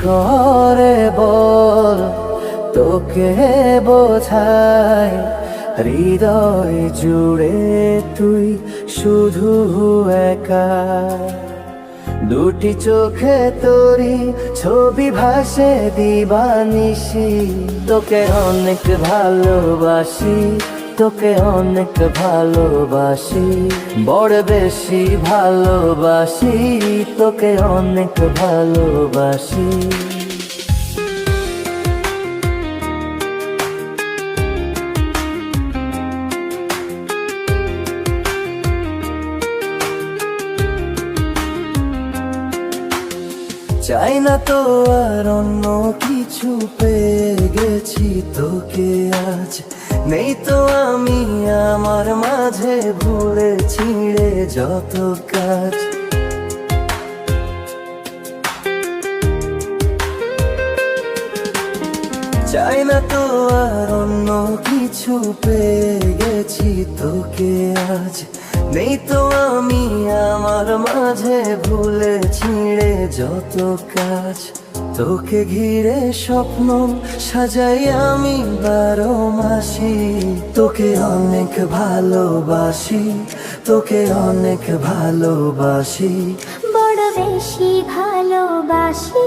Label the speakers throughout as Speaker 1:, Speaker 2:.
Speaker 1: করে বল তোকে বোঝাই, হৃদয় জুড়ে তুই শুধু একা। দুটি চোখে তোরি ছবি ভাসে দিবানিশি, তোকে অনেক ভালোবাসি, তোকে অনেক ভালোবাসি, বড় বেশি ভালোবাসি, তোকে অনেক ভালোবাসি। চাই না তো আর অন্য কিছু, পেয়ে গেছি তোকে আজ। নেই তো আমি আমার মাঝে ভুলে ছিঁড়ে যত কাজ। চাই না তো আর অন্য কিছু, পেয়ে গেছি তোকে আজ। নেই তো আমি আমার মাঝে ভুলে ছিঁড়ে যত কাজ। তোকে ঘিরে স্বপ্ন সাজাই আমি 12 মাসি, তোকে অনেক ভালোবাসি, তোকে অনেক ভালোবাসি,
Speaker 2: বড় বেশি ভালোবাসি,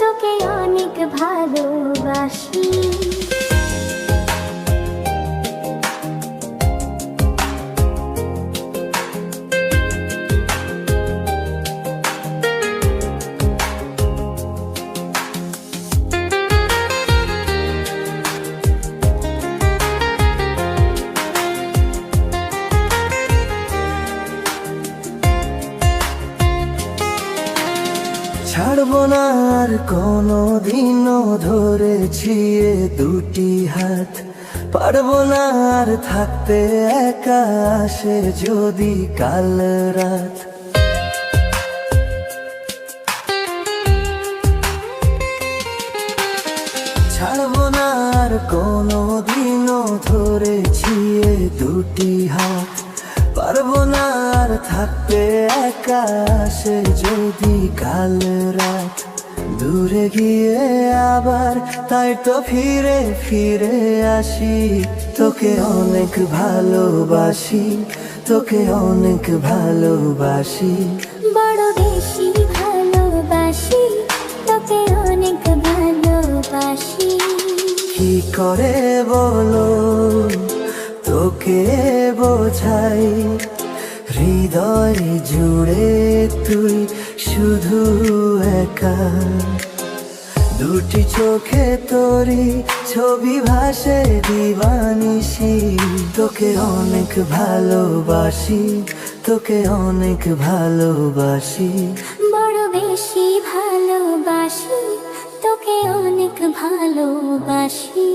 Speaker 2: তোকে অনেক ভালোবাসি।
Speaker 1: ছাড়বো না আর কোনো দিনও ধরেছি এ দুটি হাত। পারবো না আর থাকতে একা, আসে যদি কাল রাত। ছাড়বো না আর কোনো দিনও ধরেছি এ দুটি হাত। পারবো না আর থাকতে একা, আসে যদি কাল রাত। দূরে গিয়ে আবার তাই তো ফিরে ফিরে আসি, তোকে অনেক ভালোবাসি, তোকে অনেক ভালোবাসি,
Speaker 2: বড় বেশি ভালোবাসি, তোকে অনেক ভালোবাসি।
Speaker 1: কি করে বলো তোকে বোঝাই, হৃদয় জুড়ে তুই শুধু একা। দুটি চোখে তোরি ছবি ভাসে দিবানিশি, তোকে অনেক ভালোবাসি, তোকে অনেক ভালোবাসি,
Speaker 2: বড় বেশি ভালোবাসি, তোকে অনেক ভালোবাসি।